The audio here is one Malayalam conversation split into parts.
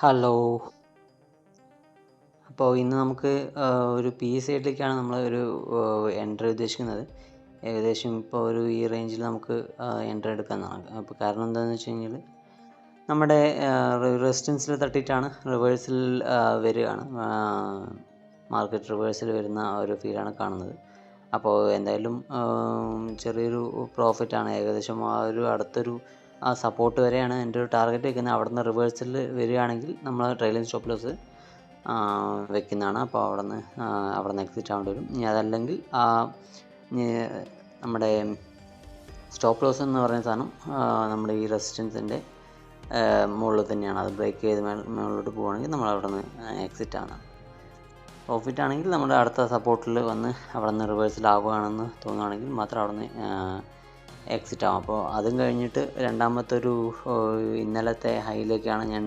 ഹലോ. അപ്പോൾ ഇന്ന് നമുക്ക് ഒരു പി എസ് സൈഡിലേക്കാണ് നമ്മൾ ഒരു എൻട്രി ഉദ്ദേശിക്കുന്നത്. ഏകദേശം ഇപ്പോൾ ഈ റേഞ്ചിൽ നമുക്ക് എൻട്രി എടുക്കാമെന്നാണ്. അപ്പോൾ കാരണം എന്താണെന്ന് വെച്ച് കഴിഞ്ഞാൽ നമ്മുടെ റെസിസ്റ്റൻസിൽ തട്ടിയിട്ടാണ് റിവേഴ്സിൽ വരികയാണ്. മാർക്കറ്റ് റിവേഴ്സിൽ വരുന്ന ഒരു ഫീലാണ് കാണുന്നത്. അപ്പോൾ എന്തായാലും ചെറിയൊരു പ്രോഫിറ്റാണ്. ഏകദേശം അടുത്തൊരു സപ്പോർട്ട് വരെയാണ് എൻ്റെ ഒരു ടാർഗറ്റ് വയ്ക്കുന്നത്. അവിടെ നിന്ന് റിവേഴ്സിൽ വരികയാണെങ്കിൽ നമ്മൾ ട്രെയിലിംഗ് സ്റ്റോപ്പ് ലോസ് വെക്കുന്നതാണ്. അപ്പോൾ അവിടെ നിന്ന് എക്സിറ്റ് ആവേണ്ടി വരും. ഇനി അതല്ലെങ്കിൽ നമ്മുടെ സ്റ്റോപ്പ് ലോസ് എന്ന് പറയുന്ന സാധനം നമ്മുടെ ഈ റെസിസ്റ്റൻസിൻ്റെ മുകളിൽ തന്നെയാണ്. അത് ബ്രേക്ക് ചെയ്ത് മുകളിലോട്ട് പോവുകയാണെങ്കിൽ നമ്മൾ അവിടെ നിന്ന് എക്സിറ്റ് ആവുന്നതാണ്. പ്രോഫിറ്റ് ആണെങ്കിൽ നമ്മുടെ അടുത്ത സപ്പോർട്ടിൽ വന്ന് അവിടെ നിന്ന് റിവേഴ്സിലാവുകയാണെന്ന് തോന്നുകയാണെങ്കിൽ മാത്രം അവിടെ നിന്ന് എക്സിറ്റ് ആവും. അപ്പോൾ അതും കഴിഞ്ഞിട്ട് രണ്ടാമത്തെ ഇന്നലത്തെ ഹൈയിലേക്കാണ് ഞാൻ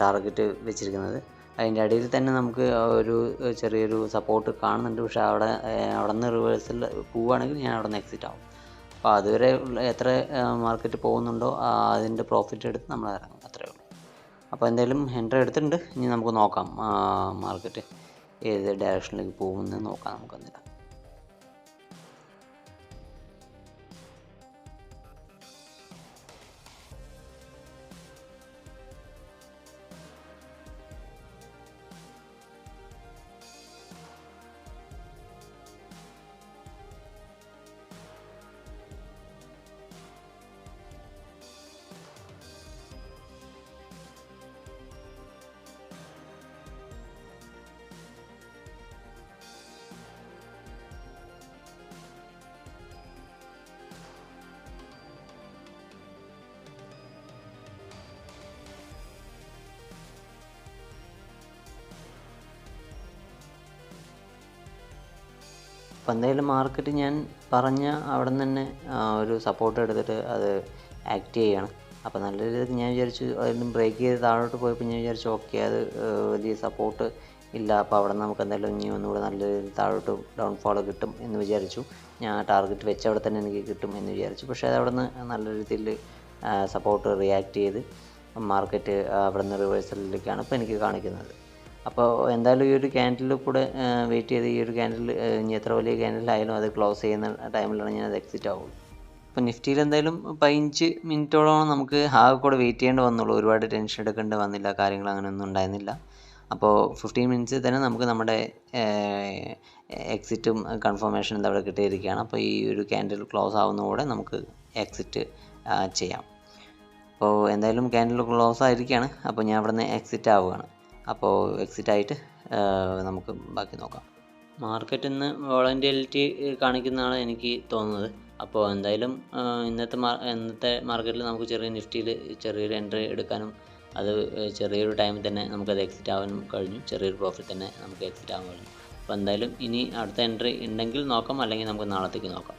ടാർഗറ്റ് വെച്ചിരിക്കുന്നത്. അതിൻ്റെ അടിയിൽ തന്നെ നമുക്ക് ഒരു ചെറിയൊരു സപ്പോർട്ട് കാണുന്നുണ്ട്. പക്ഷേ അവിടെ നിന്ന് റിവേഴ്സിൽ പോവുകയാണെങ്കിൽ ഞാൻ അവിടെ നിന്ന് എക്സിറ്റ് ആവും. അപ്പോൾ അതുവരെ എത്ര മാർക്കറ്റ് പോകുന്നുണ്ടോ അതിൻ്റെ പ്രോഫിറ്റ് എടുത്ത് നമ്മൾ ഇറങ്ങും, അത്രയേ ഉള്ളൂ. അപ്പോൾ എന്തായാലും എൻട്രി എടുത്തിട്ടുണ്ട്. ഇനി നമുക്ക് നോക്കാം മാർക്കറ്റ് ഏത് ഡയറക്ഷനിലേക്ക് പോകുമെന്ന് നോക്കാം നമുക്ക് എന്നിട്ട്. അപ്പോൾ എന്തായാലും മാർക്കറ്റ് ഞാൻ പറഞ്ഞ അവിടെ നിന്ന് തന്നെ ഒരു സപ്പോർട്ട് എടുത്തിട്ട് അത് ആക്ട് ചെയ്യുകയാണ്. അപ്പോൾ നല്ല രീതിയിൽ ഞാൻ വിചാരിച്ചു അതിലും ബ്രേക്ക് ചെയ്ത് താഴോട്ട് പോയപ്പോൾ ഞാൻ വിചാരിച്ചു ഓക്കെ അത് വലിയ സപ്പോർട്ട് ഇല്ല, അപ്പോൾ അവിടെ നമുക്ക് എന്തായാലും ഇനി ഒന്നുകൂടെ നല്ല രീതിയിൽ താഴോട്ട് ഡൗൺഫോൾ കിട്ടും എന്ന് വിചാരിച്ചു. ഞാൻ ടാർഗറ്റ് വെച്ച് അവിടെ തന്നെ എനിക്ക് കിട്ടും എന്ന് വിചാരിച്ചു. പക്ഷേ അത് അവിടെ നിന്ന് നല്ല രീതിയിൽ സപ്പോർട്ട് റിയാക്ട് ചെയ്ത് മാർക്കറ്റ് അവിടെ നിന്ന് റിവേഴ്സലിലേക്കാണ് ഇപ്പോൾ എനിക്ക് കാണിക്കുന്നത്. അപ്പോൾ എന്തായാലും ഈ ഒരു ക്യാൻഡിൽ കൂടെ വെയിറ്റ് ചെയ്ത് ഈ ഒരു ക്യാൻഡിൽ ഇനി എത്ര വലിയ ക്യാൻഡിലായാലും അത് ക്ലോസ് ചെയ്യുന്ന ടൈമിലാണ് ഞാൻ അത് എക്സിറ്റ് ആവുള്ളൂ. അപ്പോൾ നിഫ്റ്റിയിൽ എന്തായാലും 15 മിനിറ്റോളം നമുക്ക് ആകെ കൂടെ വെയിറ്റ് ചെയ്യേണ്ടി വന്നുള്ളൂ. ഒരുപാട് ടെൻഷൻ എടുക്കേണ്ടി വന്നില്ല, കാര്യങ്ങൾ അങ്ങനെയൊന്നും ഉണ്ടായിരുന്നില്ല. അപ്പോൾ 15 മിനിറ്റ്സിൽ തന്നെ നമുക്ക് നമ്മുടെ എക്സിറ്റും കൺഫർമേഷൻ എന്താ അവിടെ കിട്ടിയിരിക്കുകയാണ്. അപ്പോൾ ഈ ഒരു ക്യാൻഡിൽ ക്ലോസ് ആവുന്നതോടെ നമുക്ക് എക്സിറ്റ് ചെയ്യാം. അപ്പോൾ എന്തായാലും ക്യാൻഡിൽ ക്ലോസ് ആയിരിക്കുകയാണ്. അപ്പോൾ ഞാൻ അവിടെ നിന്ന് എക്സിറ്റ് ആവുകയാണ്. അപ്പോൾ എക്സിറ്റ് ആയിട്ട് നമുക്ക് ബാക്കി നോക്കാം. മാർക്കറ്റ് ഇന്ന് വോളറ്റിലിറ്റി കാണിക്കുന്നതാണ് എനിക്ക് തോന്നുന്നത്. അപ്പോൾ എന്തായാലും ഇന്നത്തെ മാർക്കറ്റിൽ നമുക്ക് നിഫ്റ്റിയിൽ ചെറിയൊരു എൻട്രി എടുക്കാനും അത് ചെറിയൊരു ടൈമിൽ തന്നെ നമുക്കത് എക്സിറ്റ് ആവാനും കഴിഞ്ഞു. ചെറിയൊരു പ്രോഫിറ്റ് തന്നെ നമുക്ക് എക്സിറ്റ് ആവാൻ കഴിഞ്ഞു. അപ്പോൾ എന്തായാലും ഇനി അടുത്ത എൻട്രി ഉണ്ടെങ്കിൽ നോക്കാം, അല്ലെങ്കിൽ നമുക്ക് നാളത്തേക്ക് നോക്കാം.